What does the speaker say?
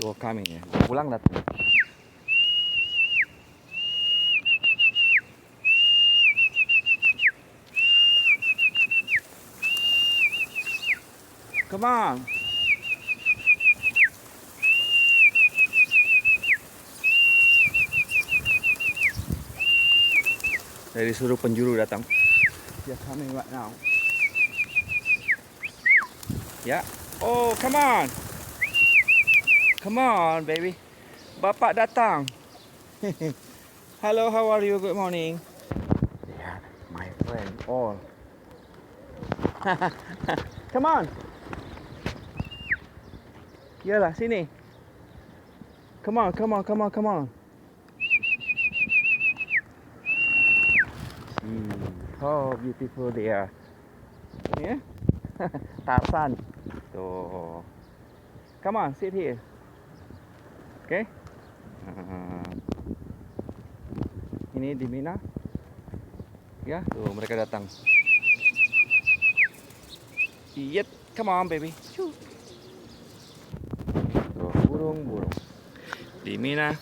Tuh kami ya, pulang datang. Come on. Dari suruh penjuru datang. Dia coming right now. Ya. Oh, come on. Come on, baby. Bapak datang. Hello, how are you? Good morning. Yeah, my friend. All. Come on. Yalah, sini. Come on, come on, come on, come on. See how beautiful they are. Yeah? Tarzan. Tuh. Come on, sit here. Okay? Ini di Mina. Ya, tuh mereka datang. Yet, come on baby. Tuh, burung-burung. Di Mina.